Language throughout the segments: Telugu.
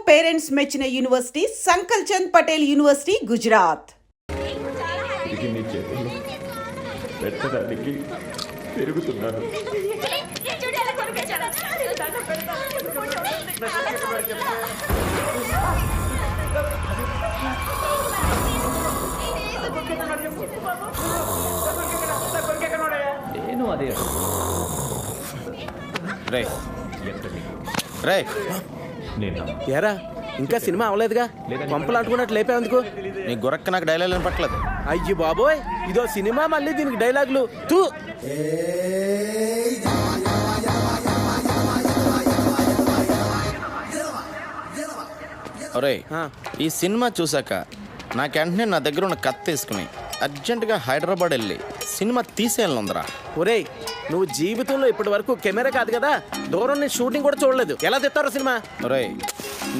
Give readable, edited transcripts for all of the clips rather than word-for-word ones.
పేరెంట్స్ మెచ్చిన యూనివర్సిటీ సంకల్ చంద్ పటేల్ యూనివర్సిటీ గుజరాత్. ఇది నీ చేతుల్లో పెట్టడానికి పెరుగుతున్నాను. నేను అదే రే నేను ఏరా ఇంకా సినిమా అవలేదుగా, పంపలు అంటుకున్నట్టు లేపేందుకు? నీ గురక్క నాకు డైలాగ్ వినపట్లేదు. అయ్యి బాబోయ్, ఇదో సినిమా, మళ్ళీ దీనికి డైలాగులు తూ. ఒరేయ్, ఈ సినిమా చూసాక నాకు వెంటనే నా దగ్గర ఉన్న కత్తి తీసుకుని అర్జెంటుగా హైదరాబాద్ వెళ్ళి సినిమా తీసేయాలందరా. ఒరేయ్, నువ్వు జీవితంలో ఇప్పటి వరకు కెమెరా కాదు కదా, దూరం నుంచి షూటింగ్ కూడా చూడలేదు, ఎలా తెస్తారో సినిమా? ఒరేయ్,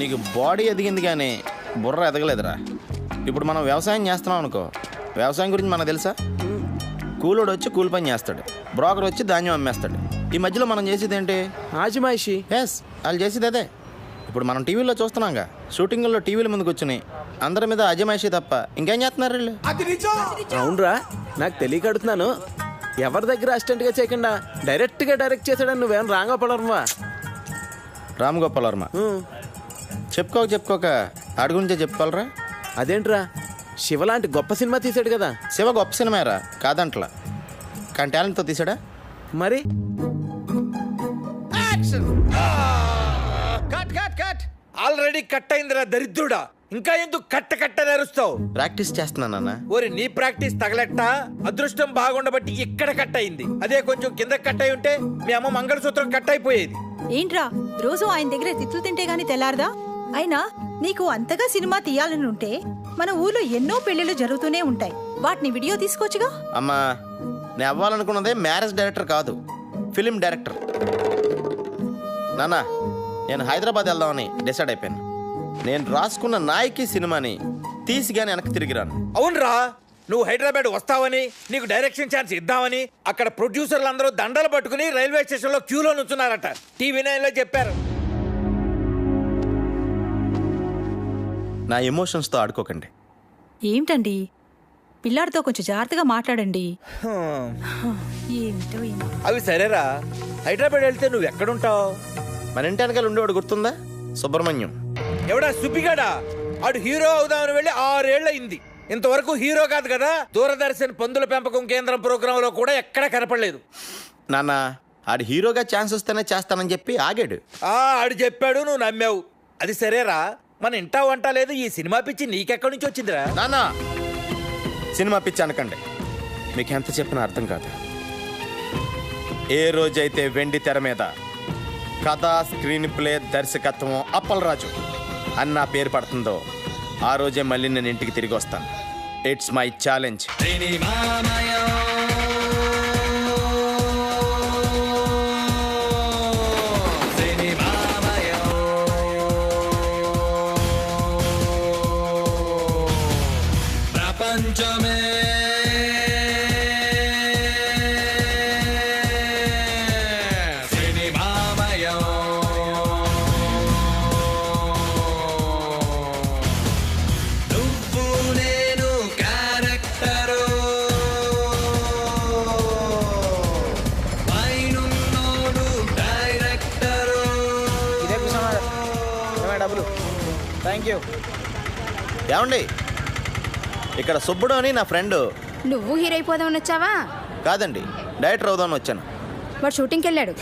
నీకు బాడీ ఎదిగింది కానీ బుర్ర ఎదగలేదురా. ఇప్పుడు మనం వ్యవసాయం చేస్తున్నాం అనుకో, వ్యవసాయం గురించి మనకు తెలుసా? కూలోడు వచ్చి కూలి పని చేస్తాడు, బ్రోకర్ వచ్చి ధాన్యం అమ్మేస్తాడు. ఈ మధ్యలో మనం చేసేది ఏంటి? ఆజిమాయిషి. ఎస్, వాళ్ళు చేసేది అదే. ఇప్పుడు మనం టీవీలో చూస్తున్నాంగా, షూటింగ్లో టీవీల ముందుకు కూర్చుని అందరి మీద అజమాయిషి తప్ప ఇంకేం చేస్తున్నారు వీళ్ళు? అవునరా, నాకు తెలియక అడుగుతున్నాను. ఎవరి దగ్గర అసిస్టెంట్ గా చేయకుండా డైరెక్ట్ గా డైరెక్ట్ చేసాడని నువ్వేం రాంగోపాలవర్మా? రామ్ గోపాల్ వర్మ. చెప్పుకోక ఆడి గురించే చెప్పుకోవాలరా. అదేంట్రా, శివ లాంటి గొప్ప సినిమా తీసాడు కదా. శివ గొప్ప సినిమారా, కాదంట్లా, కానీ టాలెంట్తో తీసాడా? మరి ఆల్రెడీ కట్ అయిందిరా దరిద్రుడా, ఇంకా ఎందుకు కట్ట నరుస్తావు? ప్రాక్టీస్ చేస్తున్నానన్నా. ఓరి నీ ప్రాక్టీస్ తగలెట్ట, అదృష్టం బాగుండబట్టి ఇక్కడ కట్ అయింది. అదే కొంచెం కింద కట్ అయి ఉంటే మీ అమ్మ మంగళసూత్రం కట్ అయిపోయేది. ఏంట్రా రోజు ఆయన దగ్గర తిట్లు తింటే గాని తెల్లారదా? అయినా నీకు అంతగా సినిమా తీయాలని ఉంటే మన ఊర్లో ఎన్నో పెళ్లిళ్ళు జరుగుతూనే ఉంటాయి, వాటిని వీడియో తీసుకోవచ్చుగా. అమ్మా, నేను అవ్వాలనుకున్నదే మ్యారేజ్ డైరెక్టర్ కాదు, ఫిలిం డైరెక్టర్. నాన్న, నేను హైదరాబాద్ వెళ్దామని డిసైడ్ అయిపోయాను. నేను రాసుకున్న నాయకి సినిమాని తీసి కానీ వెనక్కి తిరిగిరాను. అవునరా, నువ్వు హైదరాబాద్ వస్తావని, నీకు డైరెక్షన్ ఛాన్స్ ఇద్దామని అక్కడ ప్రొడ్యూసర్లు అందరూ దండలు పట్టుకుని రైల్వే స్టేషన్ లో క్యూలో నుంచున్నారట. టీవీ9 లో చెప్పారు. నా ఎమోషన్స్తో ఆడుకోకండి. ఏంటండి, పిల్లాడితో కొంచెం జాగ్రత్తగా మాట్లాడండి. ఏమిటో ఏమో. అవి సరేరా, హైదరాబాద్ వెళ్తే నువ్వు ఎక్కడుంటావు? మన ఇంటి వెనకాల ఉండేవాడు గుర్తుందా? సుబ్రహ్మణ్యం. ఎవడా సుబ్బిగాడా? ఆడు హీరో అవుదామని వెళ్ళి 6 ఏళ్ళయింది, ఇంతవరకు హీరో కాదు కదా. దూరదర్శన్ పందుల పెంపకం కేంద్రం ప్రోగ్రామ్ లో కూడా ఎక్కడా కనపడలేదు. నాన్న, ఆడు హీరోగా ఛాన్స్ వస్తేనే చేస్తానని చెప్పి ఆగాడు. ఆడు చెప్పాడు, నువ్వు నమ్మావు. అది సరేరా, మన ఇంటా వంట లేదు, ఈ సినిమా పిచ్చి నీకెక్కడి నుంచి వచ్చిందిరా? నాన్న, సినిమా పిచ్చి అనకండి, మీకు ఎంత చెప్పినా అర్థం కాదు. ఏ రోజైతే వెండి తెర మీద కథ, స్క్రీన్ ప్లే, దర్శకత్వం అప్పలరాజు అని నా పేరు పడుతుందో ఆ రోజే మళ్ళీ నేను ఇంటికి తిరిగి వస్తాను. It's my challenge. ప్రపంచమే ఏమండి, ఇక్కడ సుబ్బుడు అని నా ఫ్రెండ్. నువ్వు హీరో అయిపోదామని వచ్చావా? కాదండి, డైరెక్టర్ అవుదామని వచ్చాను. వాడు షూటింగ్కి వెళ్ళాడు.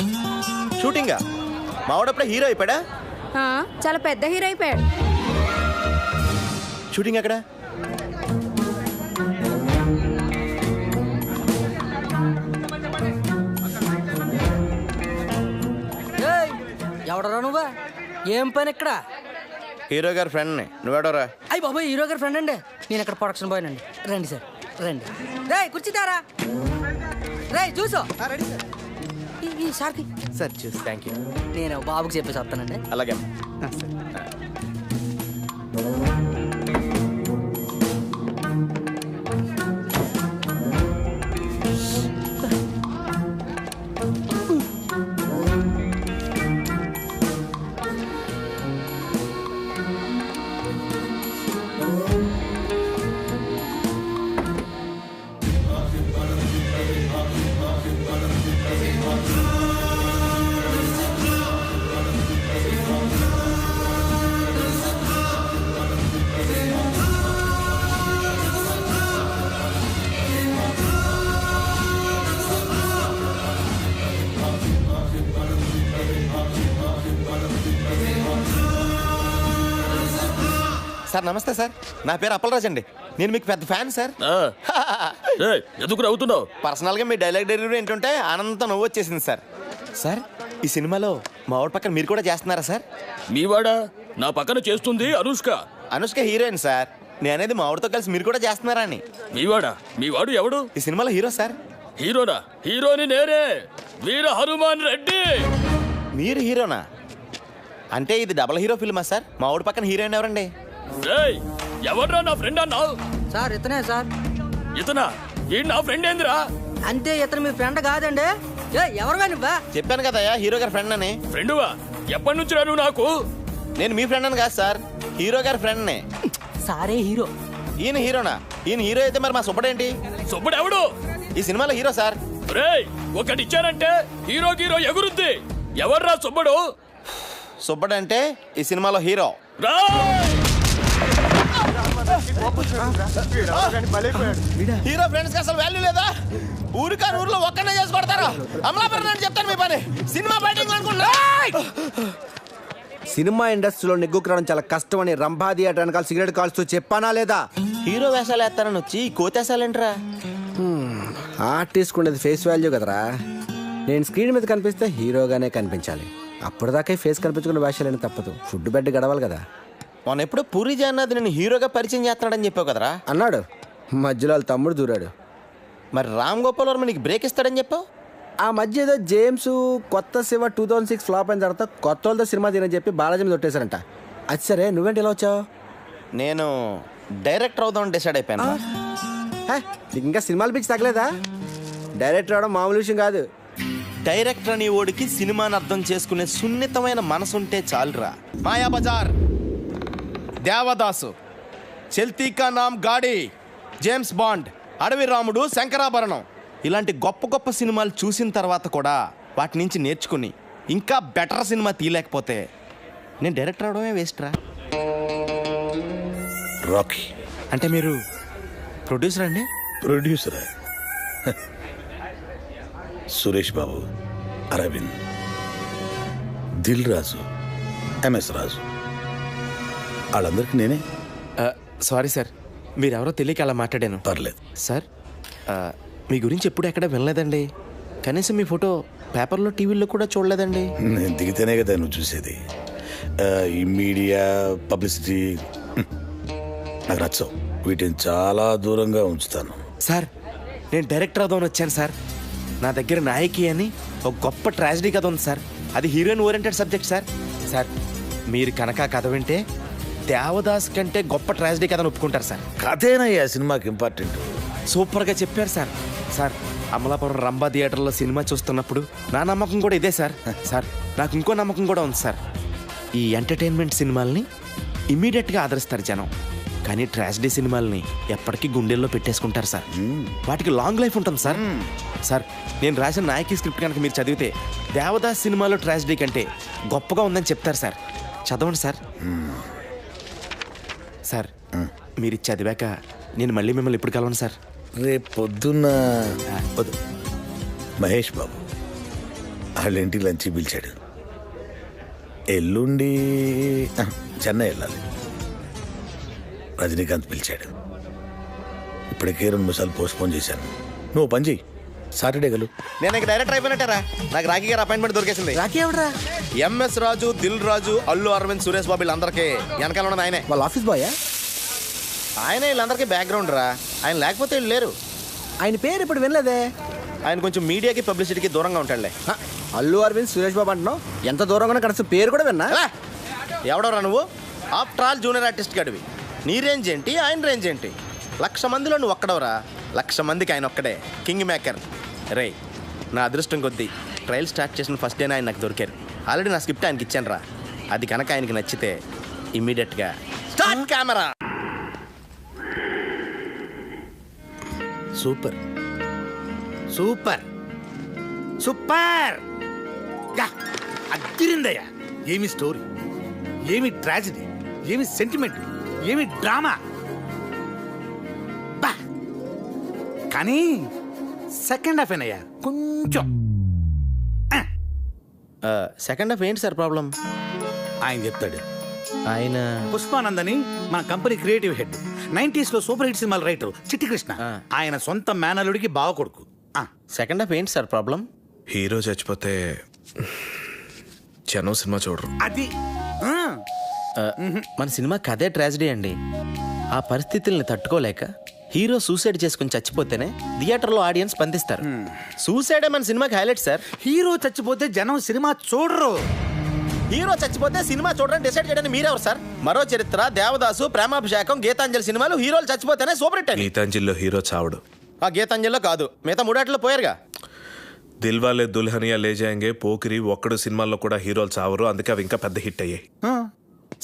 షూటింగా? మావాడప్పుడే హీరో అయిపోయాడా? చాలా పెద్ద హీరో అయిపోయాడు. షూటింగ్ ఎక్కడ? ఎవడరా నువ్వా? ఏం పని ఇక్కడ? హీరో గారి ఫ్రెండ్ని. నువ్వేడోరా? అయ్యి బాబాయ్, హీరో గారి ఫ్రెండ్ అండి. నేను ఇక్కడ ప్రొడక్షన్ బాయ్ అండి. రండి సార్, రండి. రే కూర్చుంటారా? రే చూసో సార్కి. సార్ చూసి థ్యాంక్ యూ. నేను బాబుకి చెప్పేసి వస్తానండి. అలాగే. సార్ నమస్తే సార్, నా పేరు అప్పలరాజ్ అండి. నేను మీకు పెద్ద ఫ్యాన్ సార్. ఎందుకు నవ్వుతున్నావు? పర్సనల్గా మీ డైలాగ్ డెలివరీ ఏంటంటే ఆనందంతో నవ్వు వచ్చేసింది సార్. సార్ ఈ సినిమాలో మా వాడి పక్కన మీరు కూడా చేస్తున్నారా సార్? మీవాడా నా పక్కన చేస్తుంది అనుష్క. Anushka heroine sir. నేను అనేది మా వాడితో కలిసి మీరు కూడా చేస్తున్నారా అని. మీవాడు ఎవడు? ఈ సినిమాలో హీరో సార్. హీరోనా? హీరోని నేనే, వీర హనుమాన్ రెడ్డి. మీరు హీరోనా? అంటే ఇది డబుల్ హీరో ఫిల్మా సార్? మా వాడి పక్కన హీరోయిన్ ఎవరండి? ఎవడ్రా నా ఫ్రెండ్ అన్నావు? సార్ ఇతనే సార్. ఇతనా? ఈ నా ఫ్రెండ్ ఏందిరా? అంతే, ఇతను మీ ఫ్రెండ్ కాదండి. ఎవరుగా నువ్వా? చెప్పాను కదయ్యా హీరో గారి ఫ్రెండ్ అని. ఫ్రెండువా? ఎప్పటి నుంచి నువ్వు నాకు? నేను మీ ఫ్రెండ్ అని కాదు సార్, హీరో గారి ఫ్రెండ్నే. సారే హీరో. ఈయన హీరోనా? ఈయన హీరో అయితే మరి మా సుబ్బడేంటి? సుబ్బడు ఎవడు? ఈ సినిమాలో హీరో సార్. రేయ్, ఒకటి ఇచ్చానంటే హీరో ఎగురుద్ది. ఎవర్రా సుబ్బడు? సుబ్బడు అంటే ఈ సినిమాలో హీరో. హీరో ఫ్రెండ్స్ కి అసలు వాల్యూ లేదా? ఊరికాని ఊర్లో ఒక్కనే చేసి కొడతారు. అమలాపురం అని చెప్తాను మీ పని. సినిమా బయటింగ్ అనుకుంటా. సినిమా ఇండస్ట్రీలో నెగ్గుకురావడం చాలా కష్టం అని రంభా థియేటర్ వెనకాల సిగరెట్ కాల్స్తూ చెప్పానా లేదా? హీరో వేషాలు వేస్తారని వచ్చి కోతేసాలేంట్రా? ఆర్టిస్ట్ ఉండేది ఫేస్ వాల్యూ కదరా. నేను స్క్రీన్ మీద కనిపిస్తే హీరోగానే కనిపించాలి. అప్పటిదాకా ఫేస్ కనిపించుకున్న వేషాలని తప్పదు. ఫుడ్ బెడ్ గడవాలి కదా. మొన్న ఎప్పుడో పూరి జగన్నాథ్ నేను హీరోగా పరిచయం చేస్తున్నాడని చెప్పావు కదరా? అన్నాడు. మధ్యలో వాళ్ళ తమ్ముడు దూరాడు. మరి రామ్ గోపాల్ వర్మ నీకు బ్రేక్ ఇస్తాడని చెప్పావు. ఆ మధ్య ఏదో జేమ్స్ కొత్త శివ 2006 ఫ్లాప్ అయిన తర్వాత కొత్త వాళ్ళతో సినిమా తీనని చెప్పి బాలాజీ మీద కొట్టేశారంట. అది సరే, నువ్వేంటి ఇలా వచ్చావు? నేను డైరెక్టర్ అవుదామని డిసైడ్ అయిపోయాను. నీకు ఇంకా సినిమాలు పిచ్చి తగ్గలేదా? డైరెక్టర్ అవడం మామూలు విషయం కాదు. డైరెక్టర్ అని ఓడికి సినిమాని అర్థం చేసుకునే సున్నితమైన మనసుంటే చాలురా. మాయాబజార్, దేవదాసు, చల్తీ కా నామ్ గాడి, జేమ్స్ బాండ్, అడవి రాముడు, శంకరాభరణం ఇలాంటి గొప్ప గొప్ప సినిమాలు చూసిన తర్వాత కూడా వాటి నుంచి నేర్చుకుని ఇంకా బెటర్ సినిమా తీయలేకపోతే నేను డైరెక్టర్ అవడమే వేస్ట్ రా. రాకీ అంటే మీరు ప్రొడ్యూసర్ అండి? ప్రొడ్యూసరా? సురేష్ బాబు, అరవింద్, దిల్ రాజు, ఎంఎస్ రాజు, వాళ్ళందరికీ నేనే. సారీ సార్, మీరెవరో తెలియక అలా మాట్లాడాను. పర్లేదు సార్, మీ గురించి ఎప్పుడు ఎక్కడ వినలేదండి. కనీసం మీ ఫోటో పేపర్లో టీవీలో కూడా చూడలేదండి. నేను దిగితేనే కదా నువ్వు చూసేది. ఈ మీడియా పబ్లిసిటీ నాకు నచ్చవు. వీటిని చాలా దూరంగా ఉంచుతాను. సార్, నేను డైరెక్టర్ అవుదామని వచ్చాను సార్. నా దగ్గర నాయకి అని ఒక గొప్ప ట్రాజడీ కథ ఉంది సార్. అది heroine oriented subject sir. Sir, మీరు కనుక కథ వింటే దేవదాస్ కంటే గొప్ప ట్రాజడీ కథను ఒప్పుకుంటారు సార్. కథేనయ్యా సినిమాకి ఇంపార్టెంట్. సూపర్గా చెప్పారు సార్. సార్, అమలాపురం రంభా థియేటర్లో సినిమా చూస్తున్నప్పుడు నా నమ్మకం కూడా ఇదే సార్. సార్, నాకు ఇంకో నమ్మకం కూడా ఉంది సార్. ఈ ఎంటర్టైన్మెంట్ సినిమాల్ని ఇమ్మీడియట్గా ఆదరిస్తారు జనం, కానీ ట్రాజడీ సినిమాల్ని ఎప్పటికీ గుండెల్లో పెట్టేసుకుంటారు సార్. వాటికి లాంగ్ లైఫ్ ఉంటుంది సార్. సార్, నేను రాసిన నాయకి స్క్రిప్ట్ కనుక మీరు చదివితే దేవదాస్ సినిమాలో ట్రాజడీ కంటే గొప్పగా ఉందని చెప్తారు సార్. చదవండి సార్. సార్, మీరు చదివాక నేను మళ్ళీ మిమ్మల్ని ఎప్పుడు కలవను సార్? రేపు పొద్దున్న వద్దు. మహేష్ బాబు వాళ్ళ ఇంటికి లంచ్ పిలిచాడు. ఎల్లుండి చెన్నై వెళ్ళాలి. రజనీకాంత్ పిలిచాడు. ఇప్పటికే 2 నిమిషాలు పోస్ట్పోన్ చేశాను. నువ్వు పని చెయ్యి, సాటర్డే గలు. నేను ఇక డైరెక్టర్ అయిపోయినట్టారా? నాకు రాఖీ గారు అపాయింట్మెంట్ దొరికేసింది. రాకీ ఎవడరా? ఎంఎస్ రాజు, దిల్ రాజు, అల్లు అరవింద్, సురేష్ బాబు వీళ్ళందరికీ వెనకాల ఉన్నది ఆయనే. వాళ్ళ ఆఫీస్ బాయా? ఆయనే వీళ్ళందరికీ బ్యాక్గ్రౌండ్ రా. ఆయన లేకపోతే వీళ్ళు లేరు. ఆయన పేరు ఇప్పుడు వినలేదే. ఆయన కొంచెం మీడియాకి పబ్లిసిటీకి దూరంగా ఉంటాడులే. అల్లు అరవింద్, సురేష్ బాబు అంటున్నావు. ఎంత దూరంగా కనీసం పేరు కూడా విన్నా. ఎవడోరా నువ్వు? ఆఫ్టర్ ఆల్ జూనియర్ ఆర్టిస్ట్ గడివి. నీ రేంజ్ ఏంటి, ఆయన రేంజ్ ఏంటి? 1,00,000 మందిలో నువ్వు ఒక్కడవరా. 1,00,000 మందికి ఆయన ఒక్కడే కింగ్ మేకర్. రే, నా అదృష్టం కొద్దీ ట్రయల్ స్టార్ట్ చేసిన ఫస్ట్ డేనే ఆయన నాకు దొరికారు. ఆల్రెడీ నా స్క్రిప్ట్ ఆయనకి ఇచ్చాను రా. అది కనుక ఆయనకి నచ్చితే ఇమ్మీడియట్గా start camera. Super super super. అద్దిరిందయ్యా. ఏమి స్టోరీ, ఏమి ట్రాజడీ, ఏమి సెంటిమెంట్, ఏమి డ్రామా. బా, కానీ సెకండ్ హాఫ్ ఏనయ్యా కొంచెం. సెకండ్ హాఫ్ ఏంటి సార్ ప్రాబ్లం? ఆయన చెప్తాడు. ఆయన పుష్పానంద్ అని మన కంపెనీ క్రియేటివ్ హెడ్ 90s లో సూపర్ హిట్ సినిమాల రైటర్ చిట్టి కృష్ణ ఆయన సొంత మేనలుడికి బావ కొడుకు. సెకండ్ హాఫ్ ఏంటి సార్ ప్రాబ్లం? హీరో చచ్చిపోతే జనం సినిమా చూడరు. అది మన సినిమా కథే ట్రాజడీ అండి. ఆ పరిస్థితుల్ని తట్టుకోలేక హీరో సూసైడ్ చేసుకుని చచ్చిపోతేనే థియేటర్లో ఆడియన్స్ స్పందిస్తారు. సూసైడే మన సినిమాకి హైలైట్ సార్. హీరో చచ్చిపోతే జనం సినిమా చూడరు. హీరో చచ్చిపోతే సినిమా చూడడానికి డిసైడ్ చేయడానికి మీరెవరు సార్? మరో చరిత్ర, దేవదాసు, ప్రేమాభిషేకం, గీతాంజలి సినిమాలు హీరోలు చచ్చిపోతేనే సూపర్ హిట్. గీతాంజలిలో హీరో చావడు. ఆ గీతాంజలిలో కాదు, మిగతా మూడాట్లో పోయారుగా. దిల్వాలే దుల్హనియా లే జాయేంగే, పోకిరి, ఒక్కడు సినిమాల్లో కూడా హీరోలు చావరు. అందుకే అవి ఇంకా పెద్ద హిట్ అయ్యాయి.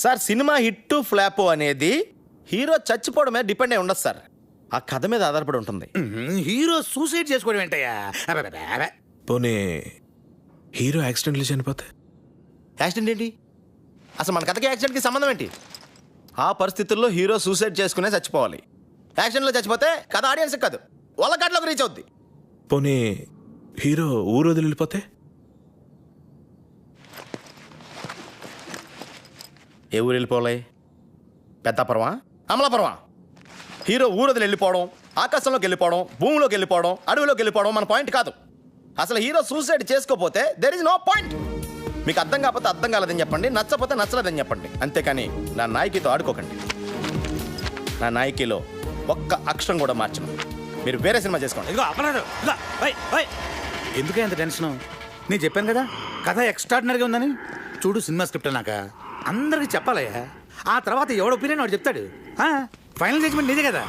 సార్ సినిమా హిట్ ఫ్లాప్ అనేది హీరో చచ్చిపోవడం మీద డిపెండ్ అయి ఉండదు సార్, ఆ కథ మీద ఆధారపడి ఉంటుంది. హీరో సూసైడ్ చేసుకోవడం ఏంటయ్యా? పోనీ హీరో యాక్సిడెంట్లు చనిపోతే? యాక్సిడెంట్ ఏంటి? అసలు మన కథకి యాక్సిడెంట్కి సంబంధం ఏంటి? ఆ పరిస్థితుల్లో హీరో సూసైడ్ చేసుకునే చచ్చిపోవాలి. యాక్సిడెంట్లో చచ్చిపోతే కథ ఆడియన్స్ కాదు, వాళ్ళ కట్లోకి రీచ్ అవుద్ది. పోనీ హీరో ఊరు వదిలి వెళ్ళిపోతే? ఏ ఊరు వెళ్ళిపోవాలి? పెద్దాపురమా, అమలాపురమా? హీరో ఊరు వదిలి వెళ్ళిపోవడం, ఆకాశంలోకి వెళ్ళిపోవడం, భూమిలోకి వెళ్ళిపోవడం, అడవిలోకి వెళ్ళిపోవడం మన పాయింట్ కాదు. అసలు హీరో సూసైడ్ చేసుకోపోతే దెర్ ఇస్ నో పాయింట్. మీకు అర్థం కాకపోతే అర్థం కాలేదని చెప్పండి, నచ్చపోతే నచ్చలేదని చెప్పండి. అంతేకాని నా నాయకితో ఆడుకోకండి. నా నాయకిలో ఒక్క అక్షరం కూడా మార్చను. మీరు వేరే సినిమా చేసుకోండి. ఇదిగో అపరాధం. ఎందుకే అంత టెన్షన్? నేను చెప్పాను కదా కథ ఎక్స్ట్రాడినరీగా ఉందని. చూడు సినిమా స్క్రిప్ట్ అన్నాక అందరికి చెప్పాలయ్యా. ఆ తర్వాత ఎవడ ఒపీనియన్ వాడు చెప్తాడు. ఫైనల్ జడ్జ్మెంట్ నీదే కదా.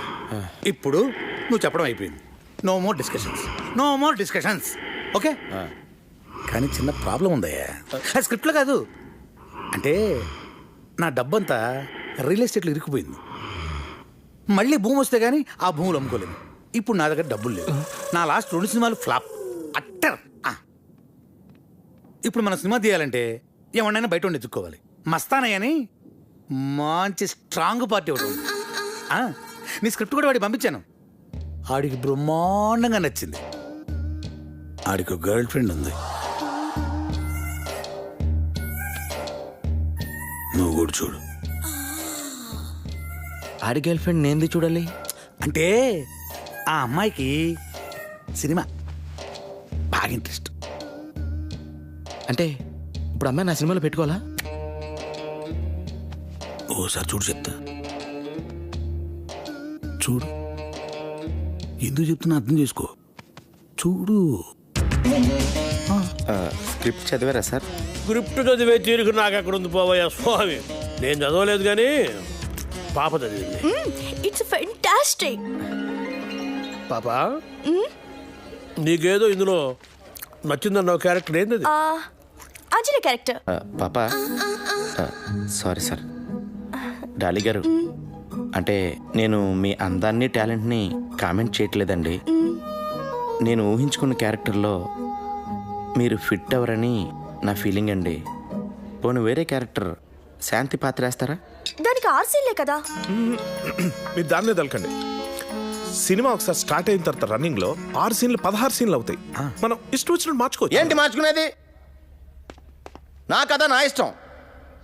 ఇప్పుడు నువ్వు చెప్పడం అయిపోయింది. No more discussions, no more discussions. Okay? కానీ చిన్న ప్రాబ్లం ఉందయ్యా. స్క్రిప్ట్లో కాదు, అంటే నా డబ్బంతా రియల్ ఎస్టేట్లో ఇరుక్కుపోయింది. మళ్ళీ భూమి వస్తే కానీ ఆ భూములు అమ్ముకోలేదు. ఇప్పుడు నా దగ్గర డబ్బులు లేవు. నా లాస్ట్ 2 సినిమాలు ఫ్లాప్ అట్టర్. ఇప్పుడు మన సినిమా తీయాలంటే ఏమన్నా బయట ఉండి ఎత్తుక్కోవాలి. మస్తానయ్య అని మంచి స్ట్రాంగ్ పార్టీ ఒకటి ఉంది. నీ స్క్రిప్ట్ కూడా వాడికి పంపించాను. ఆడికి బ్రహ్మాండంగా నచ్చింది. ఆడికి ఒక గర్ల్ ఫ్రెండ్ ఉంది. నువ్వు కూడా చూడు. ఆడి గర్ల్ ఫ్రెండ్ నేంది చూడాలి అంటే ఆ అమ్మాయికి సినిమా బాగా ఇంట్రెస్ట్. అంటే ఇప్పుడు అమ్మాయి నా సినిమాలో పెట్టుకోవాలా? ఓసారి చూడు, చెప్తా. చూడు, ఎందుకు చెప్తున్నా అర్థం చేసుకో. చూడు. స్క్రిప్ట్ చదివారా సార్? స్క్రిప్ట్ చదివే తీరుకు నాకు అక్కడ ఉంది పోవయ్యా స్వామి. నేను చదవలేదు కానీ పాప చదివింది. It's fantastic. పాప, నీకేదో ఇందులో నచ్చిందన్న క్యారెక్టర్ ఏంది? అంజలి క్యారెక్టర్. పాప, సారీ సార్. డాలి గారు, అంటే నేను మీ అందాన్ని, టాలెంట్ని కామెంట్ చేయట్లేదండి. నేను ఊహించుకున్న క్యారెక్టర్లో మీరు ఫిట్ అవ్వరని నా ఫీలింగ్ అండి. పోనీ వేరే క్యారెక్టర్ శాంతి పాత్ర వేస్తారా? దానికి 6 సీన్లే కదా. మీరు దాన్నే తలకండి. సినిమా ఒకసారి స్టార్ట్ అయిన తర్వాత రన్నింగ్ లో 6 సీన్లు 16 సీన్లు అవుతాయి. మనం ఇష్టం వచ్చినట్టు మార్చుకోవచ్చు. ఏంటి మార్చుకునేది? నా కథ నా ఇష్టం.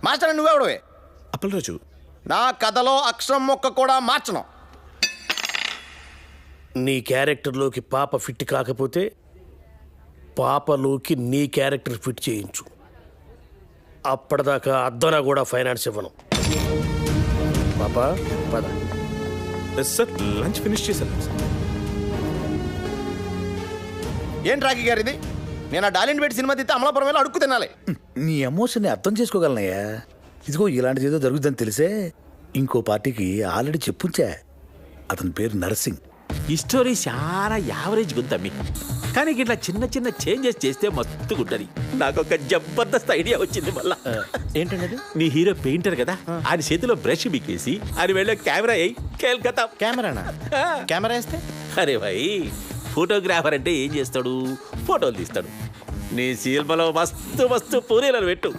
మార్చడం నువ్వెవడవే? అప్పలరాజు, నా కథలో అక్షరం మొక్క కూడా మార్చను. నీ క్యారెక్టర్లోకి పాప ఫిట్ కాకపోతే పాపలోకి నీ క్యారెక్టర్ ఫిట్ చేయించు. అప్పటిదాకా అద్దన కూడా ఫైనాన్స్ ఇవ్వను. పాప పద. సార్ లంచ్ ఫినిష్ చేశాను. ఏంటి రాఖీ గారు ఇది? నేను ఆ డాలిన్ పెట్టి సినిమా తీస్తే అమలాపురం వెళ్ళి అడుక్కు తినాలి. నీ ఎమోషన్ని అర్థం చేసుకోగలనయ్యా. ఇదిగో ఇలాంటిది ఏదో జరుగుతుందని తెలిసే ఇంకో పార్టీకి ఆల్రెడీ చెప్పుంచా. అతని పేరు నరసింగ్. ఈ స్టోరీ చాలా యావరేజ్ గుంతమ్మి, కానీ ఇట్లా చిన్న చిన్న చేంజెస్ చేస్తే మస్తు గుంటది. నాకు ఒక జబర్దస్త్ ఐడియా వచ్చింది మళ్ళా. ఏంటండి? నీ హీరో పెయింటర్ కదా, ఆయన చేతిలో బ్రష్ బిక్కేసి ఆయన వెళ్ళే కెమెరా అయ్యి కేల్కతా. కెమెరానా? కెమెరా వేస్తే? అరే భాయ్, ఫోటోగ్రాఫర్ అంటే ఏం చేస్తాడు? ఫోటోలు తీస్తాడు. నీ సినిమాలో మస్తు మస్తు పూరీలను పెట్టు,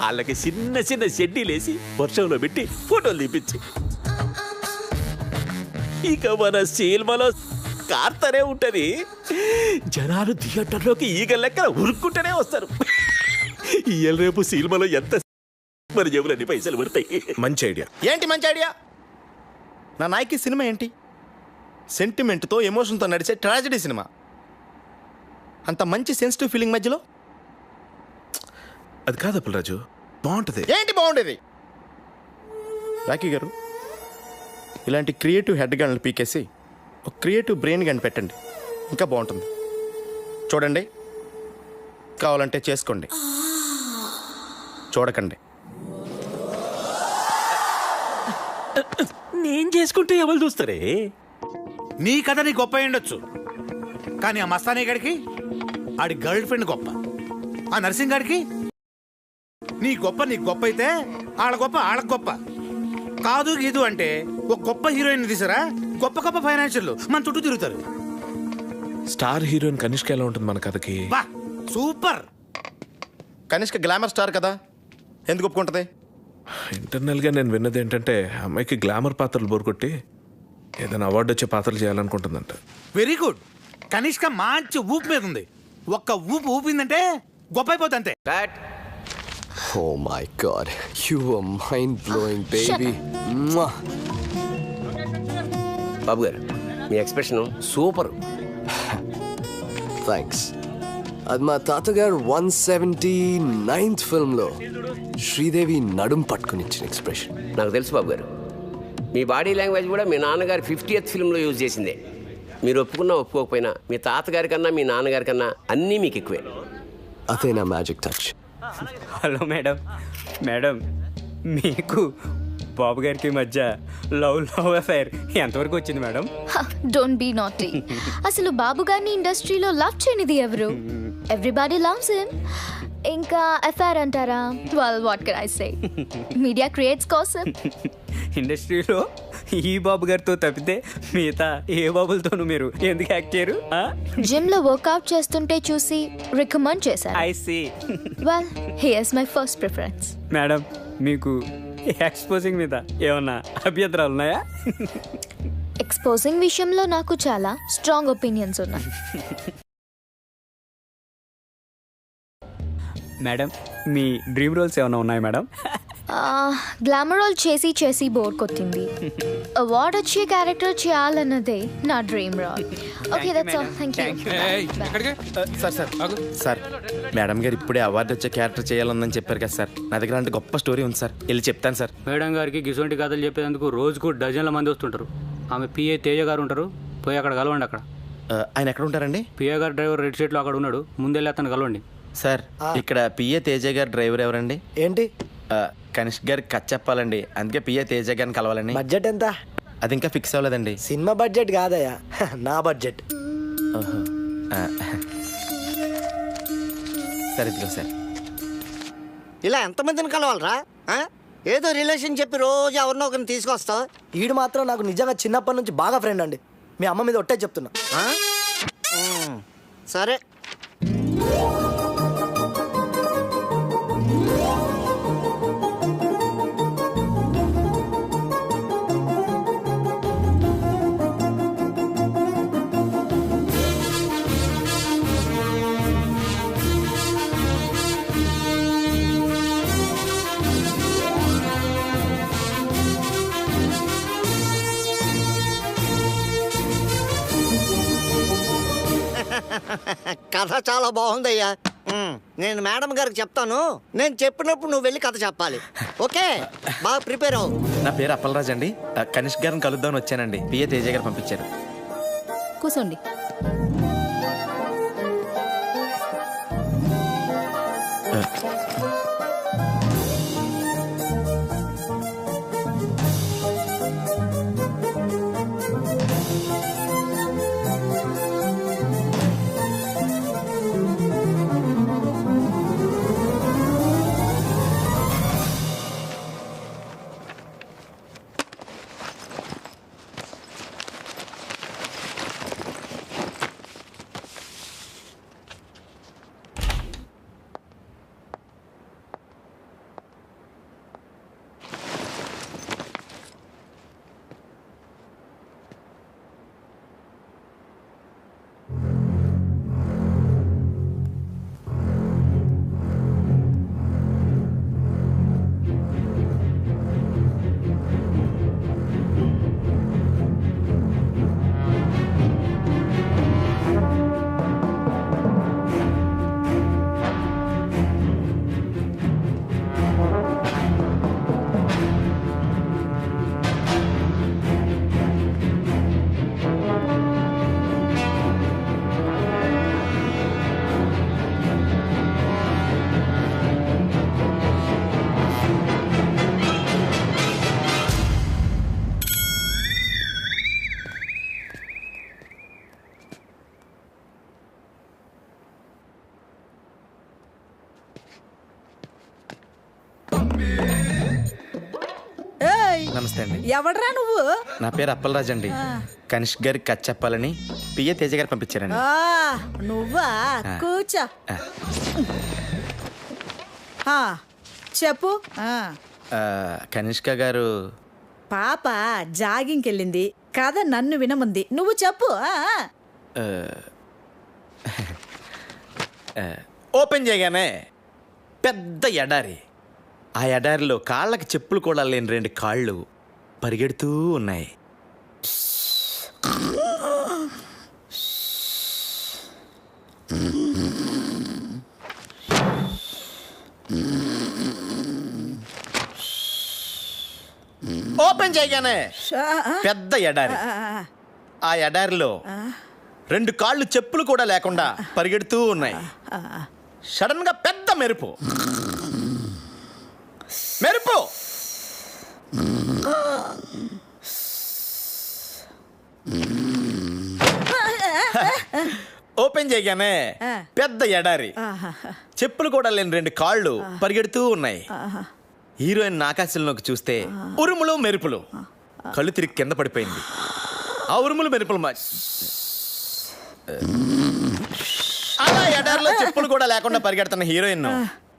వాళ్ళకి చిన్న చిన్న షెడ్డీలేసి వర్షంలో పెట్టి ఫోటోలు తీపించి, ఇక మన సినిమాలో కార్తనే ఉంటది. జనాలు థియేటర్లోకి ఈగ లెక్కన ఉరుక్కుంటూనే వస్తారు. ఇయ్యాల రేపు సినిమాలో ఎంత మన జేబులన్నీ పైసలు పడతాయి. మంచి ఐడియా. ఏంటి మంచి ఐడియా? నా నాయకి సినిమా ఏంటి? సెంటిమెంట్తో ఎమోషన్తో నడిచే ట్రాజడీ సినిమా. అంత మంచి సెన్సిటివ్ ఫీలింగ్ మధ్యలో అది కాదు అప్పలరాజు, బాగుంటది. ఏంటి బాగుండేది? రాకీ గారు, ఇలాంటి క్రియేటివ్ హెడ్ గన్లు పీకేసి ఒక క్రియేటివ్ బ్రెయిన్ గన్ పెట్టండి, ఇంకా బాగుంటుంది. చూడండి, కావాలంటే చేసుకోండి, చూడకండి. నేను చేసుకుంటే ఎవరు చూస్తారే? నీ కథ నీ గొప్ప అయి ఉండొచ్చు, కానీ ఆ మస్తానీ గడికి ఆడి గర్ల్ ఫ్రెండ్ గొప్ప. ఆ నర్సింగ్ గాడికి నీ గొప్ప అయితే ఆళ్ళ గొప్ప ఆళ్ళకు గొప్ప. కాదు గీదు అంటే ఒక గొప్ప హీరోయిన్ తీసారా, గొప్ప గొప్ప ఫైనాన్షియల్ మన చుట్టూ తిరుగుతారు. స్టార్ హీరోయిన్ కనిష్క ఎలా ఉంటుంది మన కథకి? బా సూపర్. కనిష్క గ్లామర్ స్టార్ కదా, ఎందుకు ఒప్పుకుంటుంది? ఇంటర్నల్గా నేను విన్నది ఏంటంటే అమ్మాయికి గ్లామర్ పాత్రలు బోరుకొట్టి ఏదైనా అవార్డు వచ్చే పాత్రలు చేయాలనుకుంటుందంట. Very good. కనిష్క మంచి ఊపు మీద ఉంది. ఒక్క ఊపు ఊపిందంటే గొప్ప అయిపోతుంది అంతే. Oh my god, you were mind-blowing, baby. బాబు గారు, మీ ఎక్స్ప్రెషన్ సూపర్. థ్యాంక్స్. అది మా తాతగారు 179th ఫిల్మ్లో శ్రీదేవి నడుం పట్టుకుని ఇచ్చిన ఎక్స్ప్రెషన్. నాకు తెలుసు బాబు గారు, మీ బాడీ లాంగ్వేజ్ కూడా మీ నాన్నగారి 50th ఫిల్మ్లో యూజ్ చేసిందే. మీరు ఒప్పుకున్నా ఒప్పుకోకపోయినా మీ తాతగారి కన్నా మీ నాన్నగారి కన్నా అన్నీ మీకు ఎక్కువే. అదే నా magic touch. Hello madam. Madam, మీకు బాబు గారికి మధ్య లవ్ అఫైర్ ఎంతవరకు వచ్చింది మేడం? Don't be naughty. అసలు బాబు గారిని ఇండస్ట్రీలో లవ్ చేయనిది ఎవరు? Everybody loves him. ఇంకా అఫైర్ అంటారా? Well what can I say, media creates కోసం. ఇండస్ట్రీలో ఈ బాబు గారితో తప్పితే మిగతా ఏ బాబులతోనూ మీరు ఎందుకు యాక్ట్ చేయరు? జిమ్ లో వర్కౌట్ చేస్తుంటే చూసి రికమెండ్ చేశారు. I see. Well here's my first preference. Madam, మీకు ఎక్స్పోజింగ్ మీద ఏమన్నా అభ్యంతరాలు ఉన్నాయా? ఎక్స్పోజింగ్ విషయంలో నాకు చాలా స్ట్రాంగ్ ఒపీనియన్స్ ఉన్నాయి. మేడం, మీ డ్రీమ్ రోల్స్ ఏమైనా ఉన్నాయా మేడం? గ్లామర్ రోల్ చేసి చేసి బోర్ కొట్టింది. అవార్డ్ వచ్చే క్యారెక్టర్ చేయాలన్నదే నా dream role. Okay, that's all. Thank you. Sir, madam గారు ఇప్పుడే అవార్డు వచ్చే క్యారెక్టర్ చేయాలని చెప్పారు కదా సార్. నా దగ్గర అంటే గొప్ప స్టోరీ ఉంది సార్, వెళ్ళి చెప్తాను సార్. మేడం గారికి గిసొంటి కథలు చెప్పేందుకు రోజుకు డజన్ల మంది వస్తుంటారు. ఆమె పిఏ తేజ గారు ఉంటారు, పోయి అక్కడ కలవండి. అక్కడ ఆయన ఎక్కడ ఉంటారండి? పిఏ గారు డ్రైవర్ రెడ్ షీట్లో అక్కడ ఉన్నాడు, ముందెళ్ళి అతను కలవండి. సార్, ఇక్కడ పిఏ తేజ గారు డ్రైవర్ ఎవరండి? ఏంటి? కనిష్క్ గారికి కథ చెప్పాలండి, అందుకే పిఏ తేజ గారిని కలవాలండి. బడ్జెట్ ఎంత? అది ఇంకా ఫిక్స్ అవ్వలేదండి. సినిమా బడ్జెట్ కాదయ్యా, నా బడ్జెట్. సరే, ఇదిగో సార్. ఇలా ఎంతమందిని కలవాలరా? ఏదో రిలేషన్ చెప్పి రోజు ఎవరినో ఒకరిని తీసుకొస్తావు. ఈడు మాత్రం నాకు నిజంగా చిన్నప్పటి నుంచి బాగా ఫ్రెండ్ అండి. మీ అమ్మ మీద ఒట్టే చెప్తున్నా. సరే. కథ చాలా బాగుందయ్యా. నేను మేడం గారికి చెప్తాను. నేను చెప్పినప్పుడు నువ్వు వెళ్ళి కథ చెప్పాలి. ఓకే, బాగా ప్రిపేర్ అవ్వు. నా పేరు అప్పలరాజ్ అండి. కనిష్క్ గారిని కలుద్దామని వచ్చానండి. పిఏ తేజ గారు పంపించారు. కూర్చోండి. నమస్తే అండి. ఎవడ్రా నువ్వు? నా పేరు అప్పలరాజు అండి. కనిష్క్ గారికి కథ చెప్పాలని పిఏ తేజ గారు పంపించారండి. నువ్వా? కూర్చో. చెప్పు. కనిష్క గారు పాప జాగింగ్కి వెళ్ళింది, కథ నన్ను వినమంది, నువ్వు చెప్పు. ఓపెన్ చేయగానే పెద్ద ఎడారి, ఆ ఎడారిలో కాళ్ళకి చెప్పులు కూడా లేని 2 కాళ్ళు పరిగెడుతూ ఉన్నాయి. ఓపెన్ చేయగానే పెద్ద ఎడారి, ఆ ఎడారిలో 2 కాళ్ళు చెప్పులు కూడా లేకుండా పరిగెడుతూ ఉన్నాయి. సడన్ గా పెద్ద మెరుపు మెరుపు ఓపెన్ చేయగానే పెద్ద ఎడారి, చెప్పులు కూడా లేని 2 కాళ్ళు పరిగెడుతూ ఉన్నాయి. హీరోయిన్ ఆకాశంలోకి చూస్తే ఉరుములు మెరుపులు, కళ్ళు తిరిగి కింద పడిపోయింది. ఆ ఉరుములు మెరుపులు అలా ఎడారిలో చెప్పులు కూడా లేకుండా పరిగెడుతున్న హీరోయిన్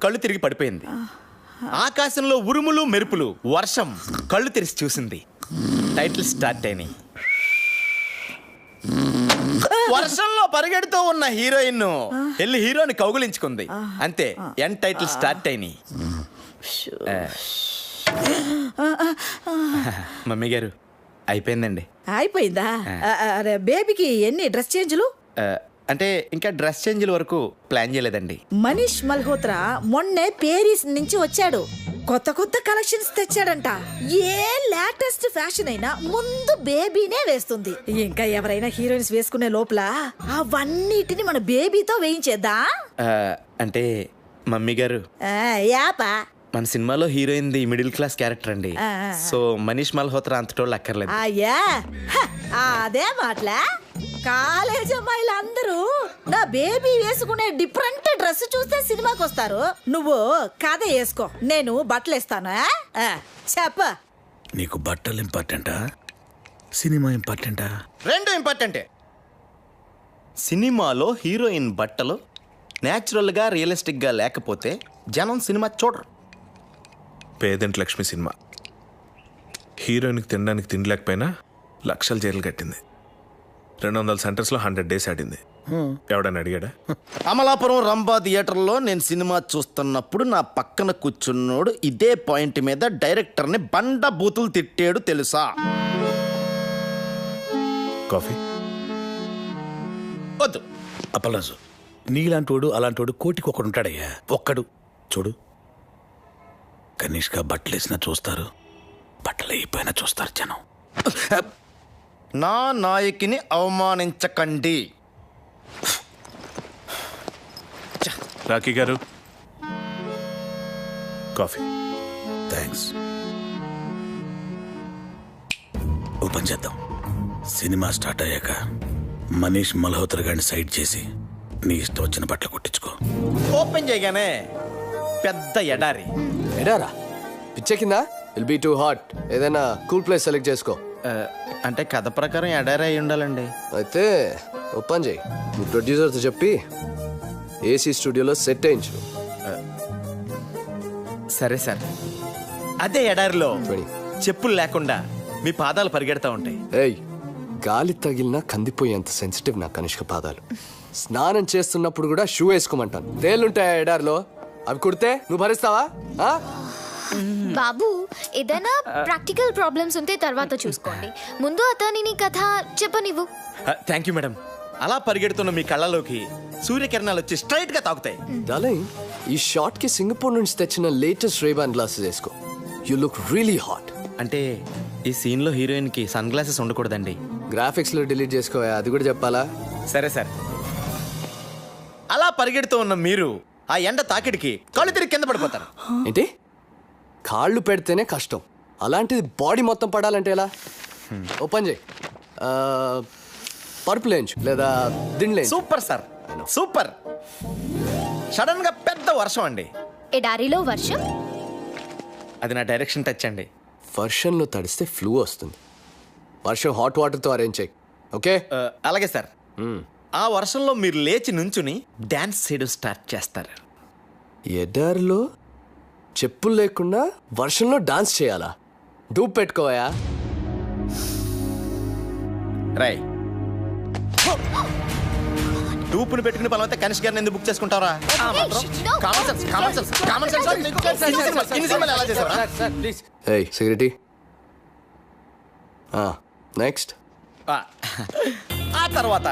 కళ్ళు తిరిగి పడిపోయింది. ఆకాశంలో ఉరుములు మెరుపులు, వర్షం, కళ్ళు తెరిచి చూసింది. టైటిల్ స్టార్ట్ అయినాయి. వర్షంలో పరిగెడుతూ ఉన్న హీరోయిన్ వెళ్ళి హీరోని కౌగులించుకుంది. అంతే, ఎండ్ టైటిల్ స్టార్ట్ అయినాయి. మమ్మీ గారు అయిపోయిందండి. అయిపోయిందా? అరే బేబీకి ఎన్ని డ్రెస్ చేంజ్లు? అంటే ఇంకా డ్రెస్ చేంజ్ల వరకు ప్లాన్ చేయలేదండి. మనీష్ మల్హోత్రా మొన్నే పేరిస్ నుంచి వచ్చాడు. కొత్త కొత్త కలెక్షన్స్ తెచ్చాడంట. ఏ లేటెస్ట్ ఫ్యాషన్ అయినా ముందు బేబీనే వేస్తుంది. ఇంకా ఎవరైనా హీరోయిన్స్ వేసుకునే లోపల అవన్నిటిని మన బేబీతో వేయించేద్దా? అంటే మమ్మీ గారు యాపా మన సినిమాలో heroine the middle class character అండి. సో మనీష్ మల్హోత్రా అంతటోళ్ళు అక్కర్లేదు. అయ్యా అదే మాటలా. కాలేజ్ అమ్మాయిలు అందరూ నా బేబీ వేసుకునే డిఫరెంట్ డ్రెస్ చూస్తే సినిమాకి వస్తారు. నువ్వు కథ వేసుకో, నేను బట్టలు వేస్తాను. చెప్ప, నీకు బట్టలు ఇంపార్టెంటా, సినిమా ఇంపార్టెంటా? 2 ఇంపార్టెంటే. సినిమాలో హీరోయిన్ బట్టలు న్యాచురల్గా రియలిస్టిక్గా లేకపోతే జనం సినిమా చూడరు. పేదంటి లక్ష్మి సినిమా హీరోయిన్కి తినడానికి తిండి లేకపోయినా లక్షల జైలు కట్టింది. 200 సెంటర్స్లో 100 days ఆడింది. ఎవడని అడిగాడా? అమలాపురం రంభా థియేటర్లో నేను సినిమా చూస్తున్నప్పుడు నా పక్కన కూర్చున్నోడు ఇదే పాయింట్ మీద డైరెక్టర్ని బండ బూతులు తిట్టాడు తెలుసా? కాఫీ వద్దు. అప్పలరాజు, నీలాంటోడు అలాంటోడు కోటికి ఒకడు ఉంటాడయ్యా. ఒక్కడు చూడు. కనీష్గా బట్టలు వేసినా చూస్తారు, బట్టలు అయిపోయినా చూస్తారు జనం. నా నాయకిని అవమానించకండి. రాఖీ గారు కాఫీ. థ్యాంక్స్. ఓపెన్ చేద్దాం. సినిమా స్టార్ట్ అయ్యాక మనీష్ మల్హోత్రా గారిని సైడ్ చేసి నీ ఇష్టం వచ్చిన బట్టలు కుట్టించుకో. ఓపెన్ చేయగానే పెద్ద ఎడారి. ఎడారా? పిచ్చెక్కిందా? Will be too hot. ఏదైనా కూల్ ప్లేస్ సెలెక్ట్ చేసుకో. అంటే కథ ప్రకారం ఎడారి అయి ఉండాలండి. అయితే ఓపెన్ చేయి. నువ్వు ప్రొడ్యూసర్తో చెప్పి ఏసీ స్టూడియోలో సెట్ అయించు. సరే సార్. అదే ఎడారిలో చెప్పులు లేకుండా మీ పాదాలు పరిగెడతా ఉంటాయి. ఏయ్, గాలి తగిలినా కందిపోయేంత సెన్సిటివ్ నా కనిష్క పాదాలు. స్నానం చేస్తున్నప్పుడు కూడా షూ వేసుకోమంటాను. తేలుంటాయా ఎడారిలో? అవి కుడితే నువ్వు భరిస్తావా? బాబు, ఏదైనా ప్రాక్టికల్ ప్రాబ్లమ్స్ ఉంటే తర్వాత చూసుకోండి. ముందు అతనిని కథ చెప్పనివ్వు. Thank you madam. అలా పరిగెడుతున్న మీ కళ్ళలోకి సూర్యకిరణాలు వచ్చి స్ట్రైట్ గా తాకుతాయి. డార్లింగ్, ఈ షాట్ కి సింగపూర్ నుంచి తెచ్చిన లేటెస్ట్ రేబాన్ గ్లాసెస్ వేసుకో. You look really hot. అంటే ఈ సీన్ లో హీరోయిన్ కి సన్ గ్లాసెస్ ఉండకూడదండి. గ్రాఫిక్స్ లో డిలీట్ చేసుకో, అది కూడా చెప్పాలా? సరే సార్. అలా పరిగెడుతూ ఉన్న మీరు ఆ ఎండ తాకిడికి కళ్ళు తిరిగి కింద పడిపోతారు. ఏంటి? కాళ్ళు పెడితేనే కష్టం, అలాంటిది బాడీ మొత్తం పడాలంటే ఎలా? ఓపెన్ చేయి. పరుపు లేంచు లేదా దిండ్లే. Super sir, super. సడన్ గా పెద్ద వర్షం అండి. ఎడారిలో వర్షం? అది నా డైరెక్షన్ టచ్ అండి. వర్షంలో తడిస్తే ఫ్లూ వస్తుంది. వర్షం హాట్ వాటర్తో అరేంజ్ చేయి. ఓకే? అలాగే సార్. ఆ వర్షంలో మీరు లేచి నుంచుని డాన్స్ చేయడం స్టార్ట్ చేస్తారు. ఎడారిలో చెప్పులు లేకుండా వర్షంలో డాన్స్ చేయాలా? డూప్ పెట్టుకోవా? రై డూపుని పెట్టుకుని పలవతే కనిష్ గారిని ఎందుకు బుక్ చేసుకుంటారా? ఏయ్ సెక్యూరిటీ, నెక్స్ట్. ఆ తర్వాత